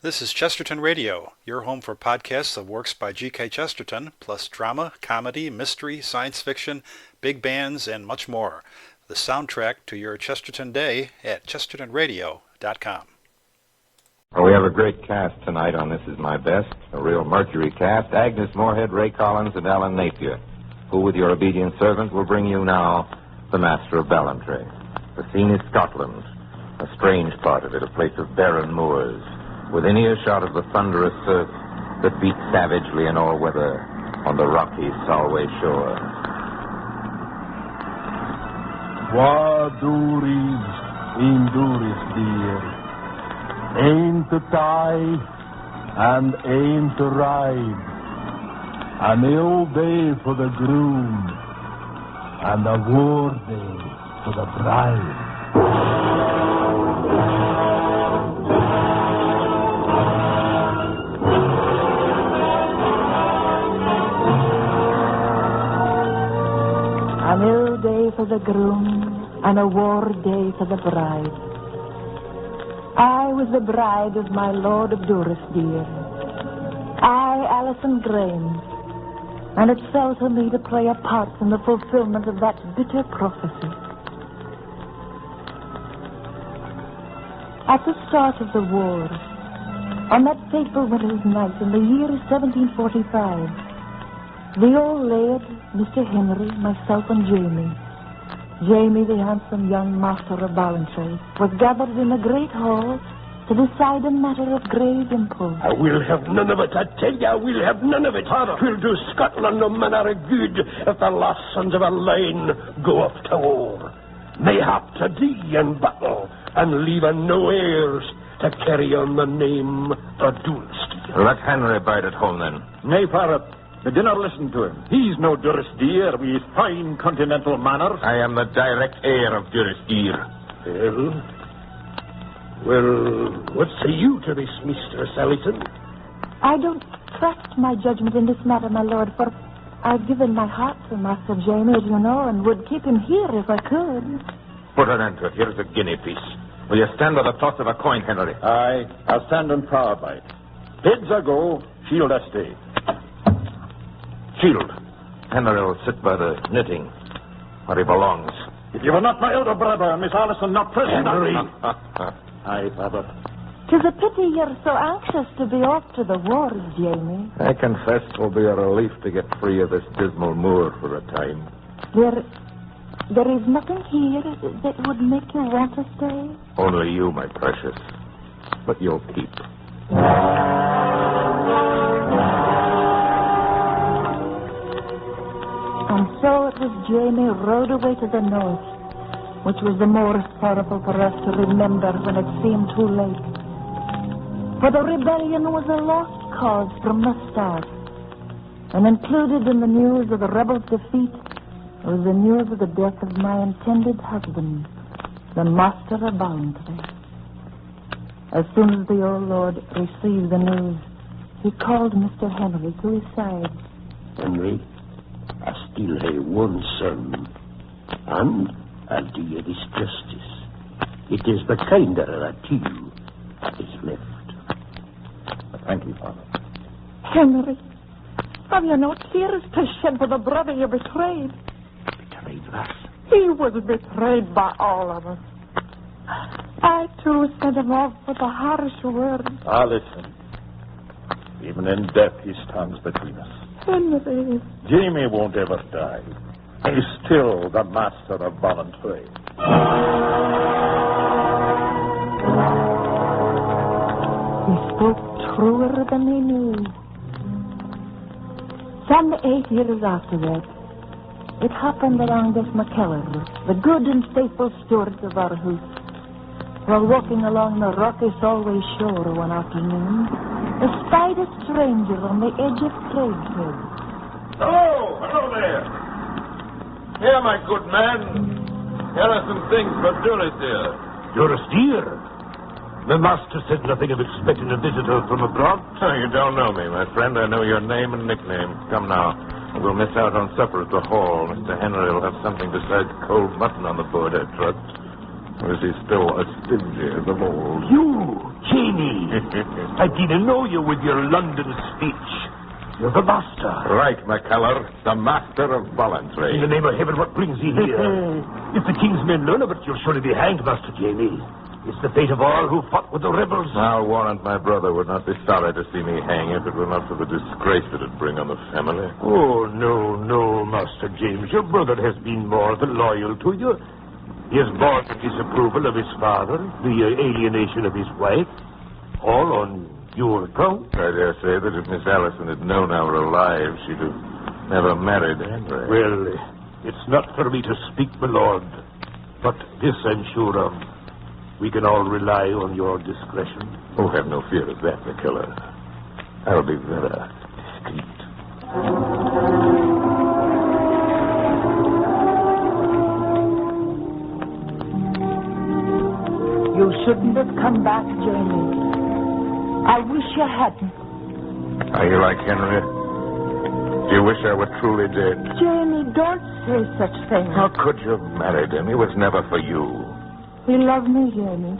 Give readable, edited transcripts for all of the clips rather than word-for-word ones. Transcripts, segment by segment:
This is Chesterton Radio, your home for podcasts of works by G.K. Chesterton, plus drama, comedy, mystery, science fiction, big bands, and much more. The soundtrack to your Chesterton day at chestertonradio.com. Well, we have a great cast tonight on This Is My Best, a real Mercury cast. Agnes, Moorehead, Ray Collins, and Alan Napier, who, with your obedient servant, will bring you now The Master of Ballantrae. The scene is Scotland, a strange part of it, a place of barren moors, within earshot of the thunderous surf that beats savagely in all weather on the rocky Solway shore. Qua duris induris, dear, aim to tie and aim to ride, an ill day for the groom and a war day for the bride. An ill day for the groom and a war day for the bride. I was the bride of my Lord of Durrisdeer. I, Alison Grange, and it fell to me to play a part in the fulfillment of that bitter prophecy. At the start of the war, on that fateful winter's night in the year 1745, the old laird, Mr. Henry, myself, and Jamie, the handsome young Master of Ballantrae, was gathered in the great hall to decide a matter of grave import. I will have none of it, I tell you, I will have none of it. Twill do Scotland no manner of good if the last sons of a line go off to war. Mayhap to die in battle, and leave no heirs to carry on the name of Durrisdeer. Let Henry bide at home, then. Nay, Parrot. The dinner listen to him. He's no Durrisdeer with his fine continental manners. I am the direct heir of Durrisdeer. Well, what say you to this, Mistress Ellison? I don't trust my judgment in this matter, my lord, for I've given my heart to Master Jamie, as you know, and would keep him here if I could. Put an end to it. Here's a guinea piece. Will you stand by the toss of a coin, Henry? Aye, I'll stand and power by it. Heads a go, shield a stay. Shield. Henry will sit by the knitting where he belongs. If you were not my elder brother, Miss Allison not present... Henry! Aye, Father. 'Tis a pity you're so anxious to be off to the wars, Jamie. I confess 'twill be a relief to get free of this dismal moor for a time. There is nothing here that would make you want to stay? Only you, my precious. But you'll keep. And so it was Jamie rode away to the north, which was the more sorrowful for us to remember when it seemed too late. For the rebellion was a lost cause from the start, and included in the news of the rebels' defeat was the news of the death of my intended husband, the Master of Ballantrae. As soon as the old lord received the news, he called Mr. Henry to his side. Henry, I still have one son, and I'll do you this justice. It is the kinder of the two that is left. Thank you, Father. Henry, have you no tears to shed for the brother you betrayed? Betrayed us? He was betrayed by all of us. I, too, sent him off with a harsh word. Listen. Even in death, he stands between us. Henry. Jamie won't ever die. He's still the Master of Ballantrae. He spoke truer than he knew. Some 8 years after that, it happened that Angus McKellar, the good and faithful steward of our house, while walking along the rocky Solway shore one afternoon, espied a stranger on the edge of Craighead. Hello there. Here, my good man. Here are some things for Durrisdeer. Durrisdeer? The master said nothing of expecting a visitor from abroad. Oh, you don't know me, my friend. I know your name and nickname. Come now. We'll miss out on supper at the hall. Mr. Henry will have something besides cold mutton on the board, I trust. Or is he still as stingy as of old? You, Jamie. I didn't know you with your London speech. You're the master. Right, McKellar. The Master of Ballantrae. In the name of heaven, what brings you here? If the king's men learn of it, you'll surely be hanged, Master Jamie. It's the fate of all who fought with the rebels. I'll warrant my brother would not be sorry to see me hang if it were not for the disgrace it would bring on the family. Oh, no, Master James. Your brother has been more than loyal to you. He has borne the disapproval of his father, the alienation of his wife, all on your account. I dare say that if Miss Allison had known I were alive, she'd have never married Henry. Well, it's not for me to speak, my lord, but this I'm sure of. We can all rely on your discretion. Oh, have no fear of that, McKellar. I'll be very discreet. You shouldn't have come back, Jamie. I wish you hadn't. Are you like Henry? Do you wish I were truly dead? Jamie, don't say such things. How could you have married him? He was never for you. He loved me, Jamie.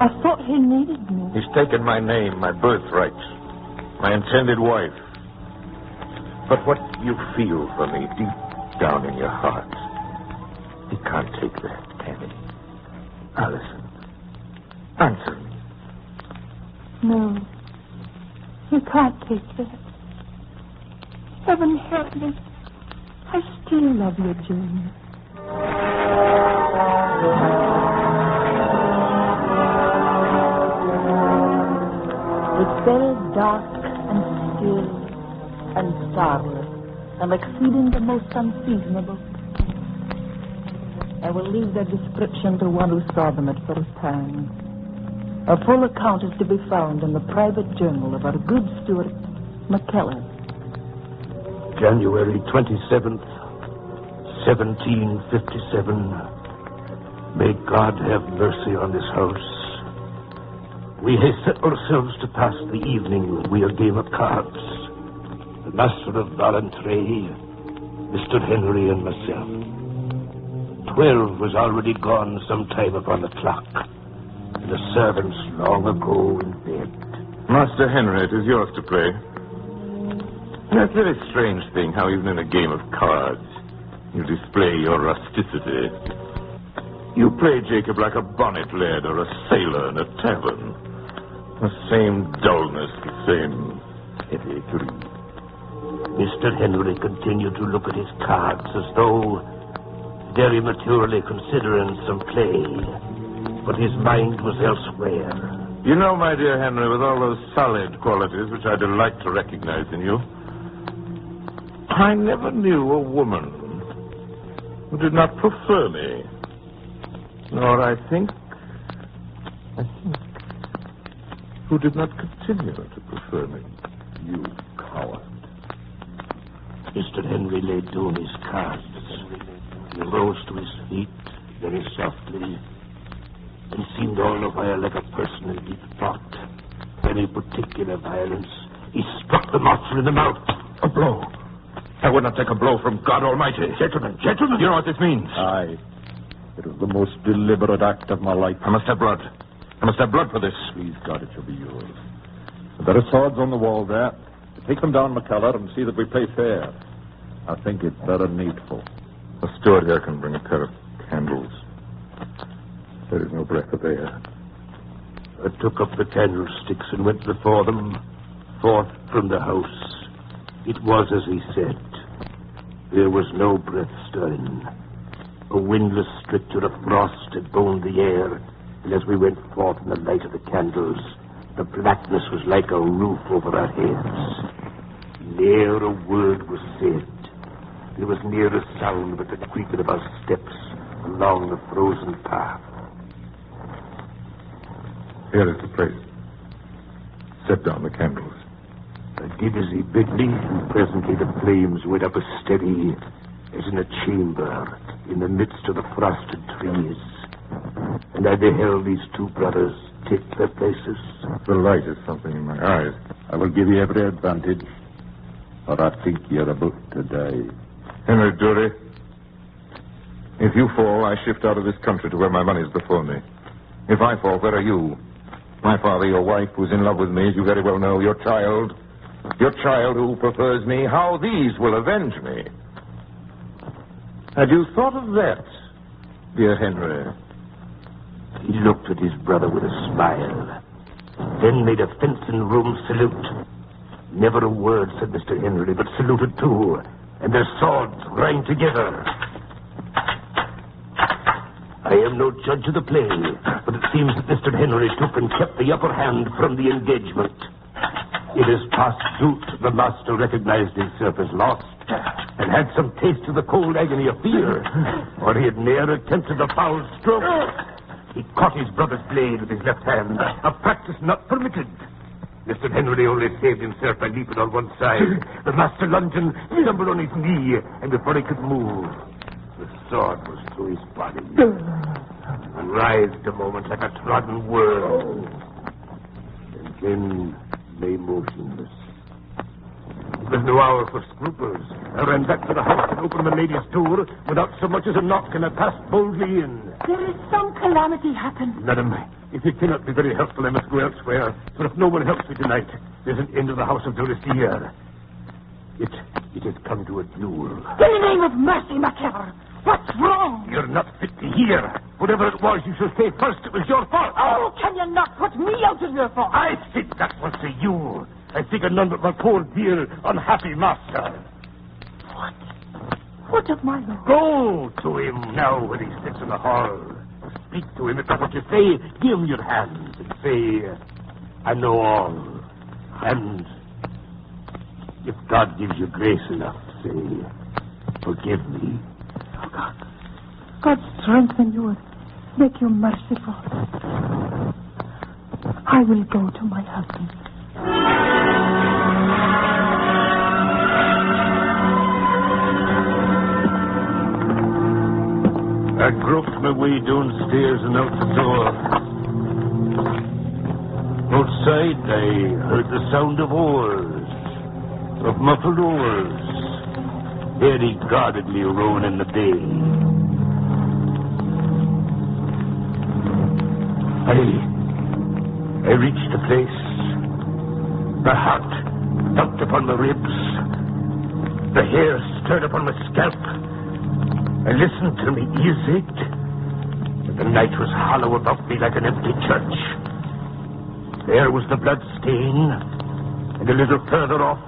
I thought he needed me. He's taken my name, my birthright, my intended wife. But what you feel for me deep down in your heart, he can't take that, can he? Allison, answer me. No, he can't take that. Heaven help me. I still love you, Jamie. It's very dark and still and starless and exceeding the most unseasonable. I will leave their description to one who saw them at first hand. A full account is to be found in the private journal of our good steward, McKellar. January 27th, 1757. May God have mercy on this house. We have set ourselves to pass the evening with a game of cards. The Master of Ballantrae, Mr. Henry, and myself. 12 was already gone some time upon the clock, and the servants long ago in bed. Master Henry, it is yours to play. It's a very strange thing how even in a game of cards you display your rusticity. You play, Jacob, like a bonnet lad or a sailor in a tavern. The same dullness, the same heavy greed. Mr. Henry continued to look at his cards as though very maturely considering some play, but his mind was elsewhere. You know, my dear Henry, with all those solid qualities which I delight to recognize in you, I never knew a woman who did not prefer me. Nor, I think, who did not continue to prefer me. You coward. Mr. Henry laid down his cards. He rose to his feet very softly and seemed all the while like a person in deep thought. Any particular violence, he struck the master in the mouth. A blow. I would not take a blow from God Almighty. Gentlemen. You know what this means? Aye. It was the most deliberate act of my life. I must have blood. I must have blood for this. Please, God, it shall be yours. There are swords on the wall there. Take them down, McKellar, and see that we play fair. I think it's very needful. The steward here can bring a pair of candles. There is no breath of air. I took up the candlesticks and went before them, forth from the house. It was as he said. There was no breath stirring. A windless stricture of frost had boned the air, and as we went forth in the light of the candles, the blackness was like a roof over our heads. Ne'er a word was said. There was near a sound but the creaking of our steps along the frozen path. Here is the place. Set down the candles. I did as he bid me, and presently the flames went up as steady as in a chamber in the midst of the frosted trees. And I beheld these two brothers take their places. The light is something in my eyes. I will give you every advantage, for I think you're about to die. Henry Dury, If you fall, I shift out of this country to where my money's before me. If I fall, where are you? My father, your wife, who's in love with me, as you very well know, your child who prefers me, how these will avenge me. Had you thought of that, dear Henry? He looked at his brother with a smile, then made a fence-in-room salute. Never a word, said Mr. Henry, but saluted too, and their swords rang together. I am no judge of the play, but it seems that Mr. Henry took and kept the upper hand from the engagement. It is past doubt the master recognized himself as lost, and had some taste of the cold agony of fear, or he had ne'er attempted a foul stroke. He caught his brother's blade with his left hand, a practice not permitted. Mr. Henry only saved himself by leaping on one side. The master lunging, stumbled on his knee, and before he could move, the sword was through his body, and writhed a moment like a trodden worm, and then lay motionless. It was no hour for scruples. I ran back to the house and opened the lady's door without so much as a knock, and I passed boldly in. There is some calamity happened. Madam, if you cannot be very helpful, I must go elsewhere. For if no one helps me tonight, there's an end of the house of Durestier. It has come to a duel. In the name of mercy, McKellar, what's wrong? You're not fit to hear. Whatever it was, you should say first it was your fault. Oh, can you not put me out of your fault? I think that was to you. I think of none but my poor, dear, unhappy master. What of my lord? Go to him now when he sits in the hall. Speak to him. If that's what you say, give him your hand and say, I know all. And if God gives you grace enough, say, forgive me. Oh, God strengthen you and make you merciful. I will go to my husband. I groped my way downstairs and out the door. Outside, I heard the sound of oars, of muffled oars, very guardedly rowing in the bay. I reached the place. My heart thumped upon my ribs. The hair stirred upon my scalp. I listened till my ears ached. But the night was hollow about me like an empty church. There was the blood stain, and a little further off,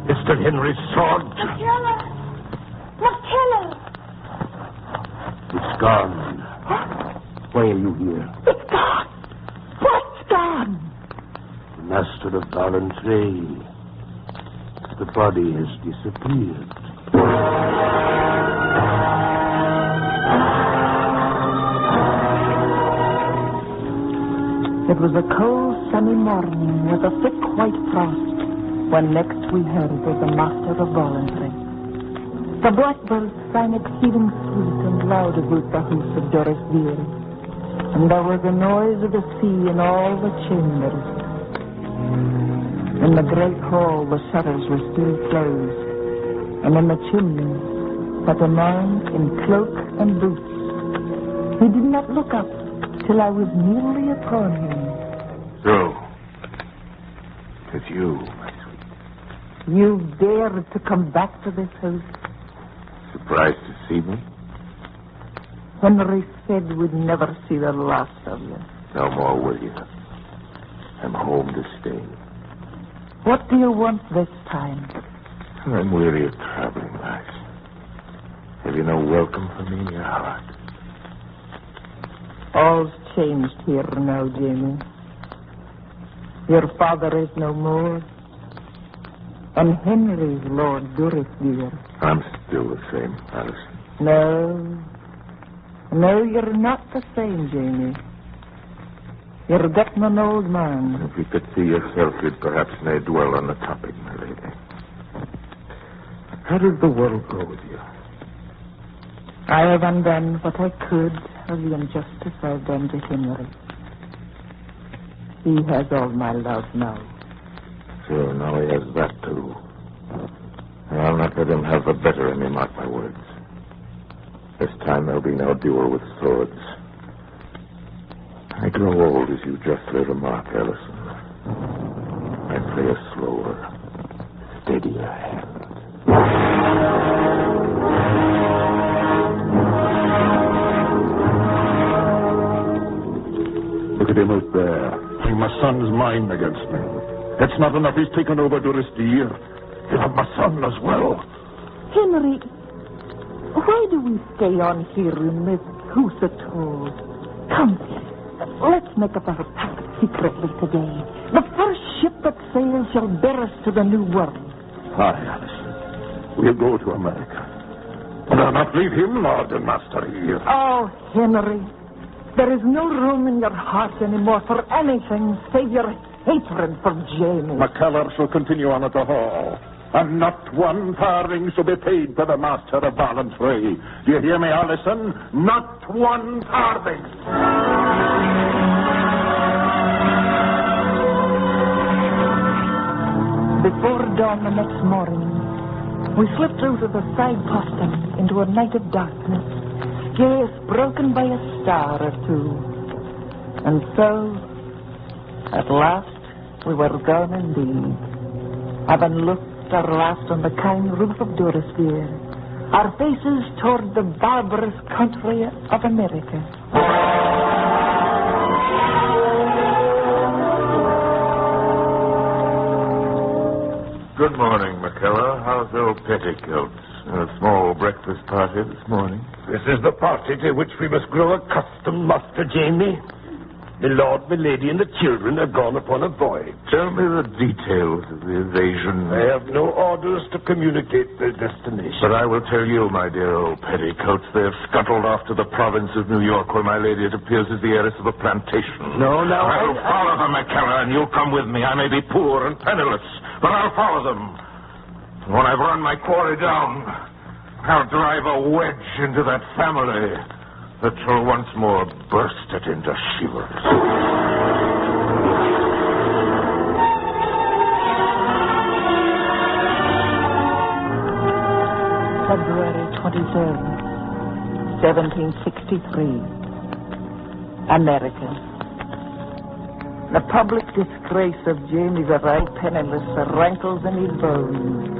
Mr. Henry's sword. McKellar! McKellar! It's gone. Why are you here? It's gone! What's gone? The Master of Ballantrae. The body has disappeared. It was a cold, sunny morning with a thick white frost when next we heard of the Master of Ballantrae. The blackbirds sang exceeding sweet and loud about the house of Durestier, and there was a noise of the sea in all the chambers. In the great hall, the shutters were still closed, and in the chimney sat a man in cloak and boots. He did not look up till I was nearly upon him. So, it's you, my sweet. You dared to come back to this house. Surprised to see me? Henry said we'd never see the last of you. No more, will you? I'm home to stay. What do you want this time? I'm weary of traveling, Max. Have you no welcome for me in your heart? All's changed here now, Jamie. Your father is no more, and Henry's Lord Durestier. I'm still the same, Alison. No, you're not the same, Jamie. You're getting an old man. If you could see yourself, you'd perhaps may dwell on the topic, my lady. How did the world go with you? I have undone what I could of the injustice I've done to Henry. He has all my love now. Sure, now he has that, too. And I'll not let him have the better in me, mark my words. This time there'll be no duel with swords. I grow old, as you justly remark, Ellison. I play a slower, steadier hand. Look at him out there, playing my son's mind against me. That's not enough. He's taken over Durrisdeer. He'll have my son as well. Henry, why do we stay on here in this house at all? Come, let's make up our pact secretly today. The first ship that sails shall bear us to the New World. Aye, Alice. We'll go to America. And I'll not leave him Lord and Master here. Oh, Henry, there is no room in your heart anymore for anything save your hatred for Jamie. McKellar shall continue on at the Hall. And not one farthing shall be paid to the Master of Ballantrae. Do you hear me, Allison? Not one farthing. Before dawn the next morning, we slipped out of the side postern into a night of darkness, scarce broken by a star or two. And so, at last, we were gone indeed, having looked our last on the kind roof of Durrisdeer, our faces toward the barbarous country of America. Good morning, McKellar. How's old Petticoats? A small breakfast party this morning. This is the party to which we must grow accustomed, Master Jamie. My lord, my lady, and the children have gone upon a voyage. Tell me the details of the invasion. I have no orders to communicate their destination. But I will tell you, my dear old Petticoats, they have scuttled off to the province of New York, where my lady, it appears, is the heiress of a plantation. No, now I will follow them, McKellar, and you'll come with me. I may be poor and penniless, but I'll follow them. And when I've run my quarry down, I'll drive a wedge into that family that shall once more burst it into shivers. February 23rd, 1763. America. The public disgrace of Jamie the Right Penniless rankles in his bones.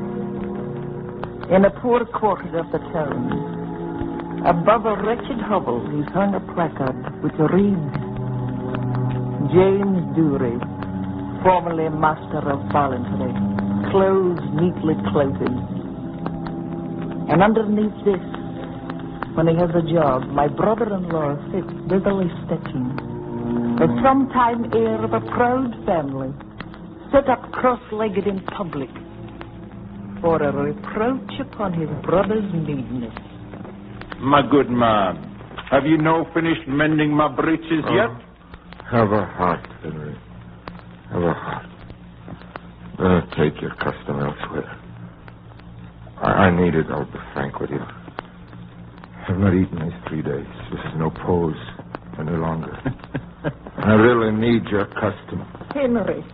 In a poor quarter of the town, above a wretched hovel, he's hung a placard which reads, James Dury, formerly Master of Ballantrae, clothes neatly clothed. And underneath this, when he has a job, my brother-in-law sits busily stitching. The sometime heir of a proud family, set up cross-legged in public, for a reproach upon his brother's needness. My good man, have you no finished mending my breeches yet? Have a heart, Henry. Have a heart. Take your custom elsewhere. I need it, I'll be frank with you. I've not eaten these 3 days. This is no pose any longer. I really need your custom. Henry,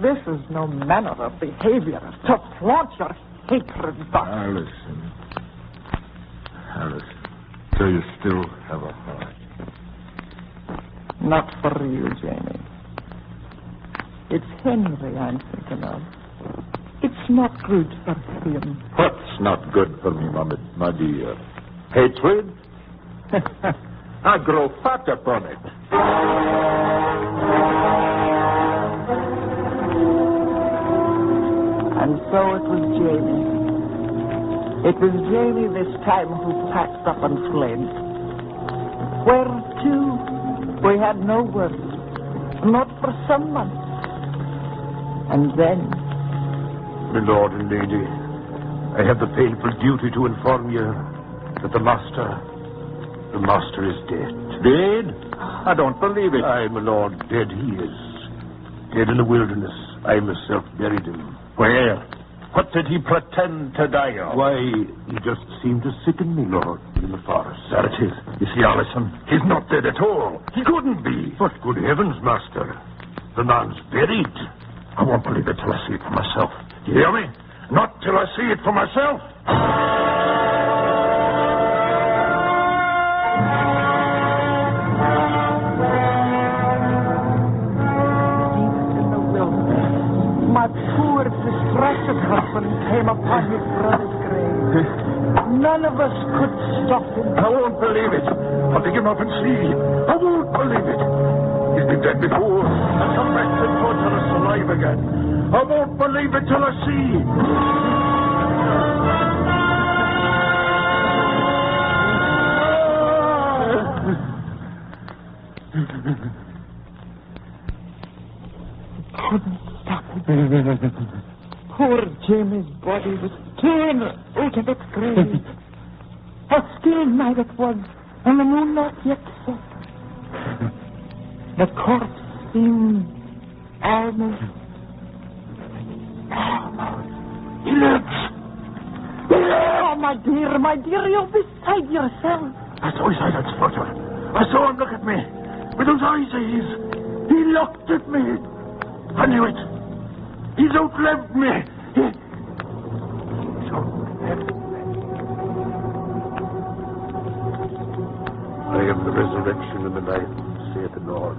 this is no manner of behavior to flaunt your hatred thus. Alice, so you still have a heart? Not for you, Jamie. It's Henry I'm thinking of. It's not good for him. What's not good for me, my dear? Hatred? I grow fat upon it. And so it was Jamie. It was Jamie this time who packed up and fled. Where to? We had no word. Not for some months. And then... My lord and lady, I have the painful duty to inform you that the master is dead. Dead? I don't believe it. Aye, my lord, dead he is. Dead in the wilderness. I myself buried him. Where? What did he pretend to die of? Why, he just seemed to sicken me, lord, in the forest. There it is. You see, Allison, he's not dead at all. He couldn't be. But good heavens, master, the man's buried. I won't believe it till I see it for myself. Do you hear me? Not till I see it for myself. my poor, distracted husband came upon his brother's grave. None of us could stop him. I won't believe it. I'll pick him up and see. I won't believe it. He's been dead before. I'll come back and go till us alive again. I won't believe it till I see. Couldn't stop him. Poor Jamie's body was torn out of its grave. A still night it was, and the moon not yet set. The corpse seemed almost. He lives! Oh, my dear, you're beside yourself. I saw his eyes had splutter. I saw him look at me. With those eyes of his. He looked at me. I knew it. He's outlived me. He's outlived me. I am the resurrection and the life, saith the Lord.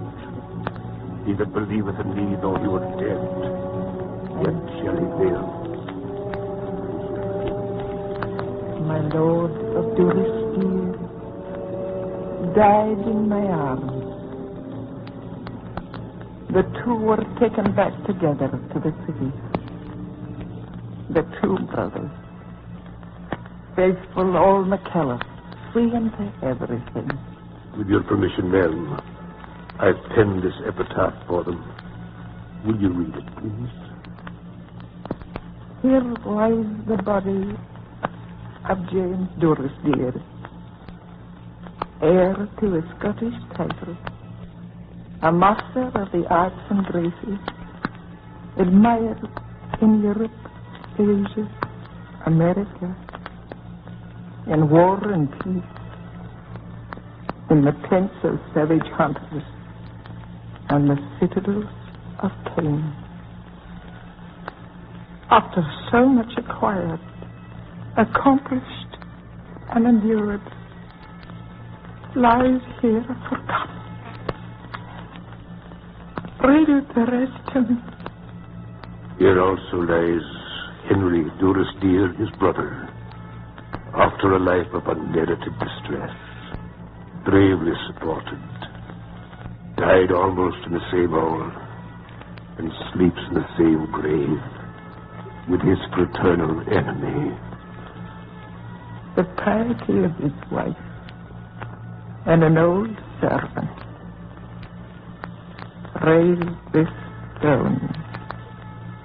He that believeth in me, though he were dead, yet shall he live. My Lord of Duristine died in my arms. The two were taken back together to the city. The two brothers. Faithful old McKellar, free into everything. With your permission, ma'am, I've penned this epitaph for them. Will you read it, please? Here lies the body of James Durrisdeer, heir to a Scottish title, a master of the arts and graces, admired in Europe, Asia, America, in war and peace, in the tents of savage hunters and the citadels of Cain. After so much acquired, accomplished, and endured, lies here forgotten. Read it the rest to me. Here also lies Henry Durrisdeer, his brother, after a life of unmerited distress, bravely supported, died almost in the same hour, and sleeps in the same grave with his fraternal enemy. The piety of his wife and an old servant raised this stone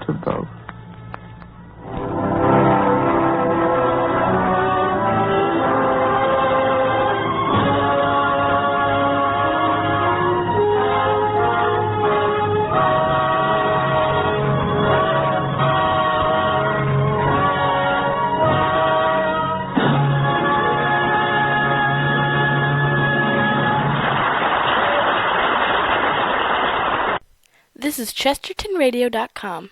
to both. This is ChestertonRadio.com.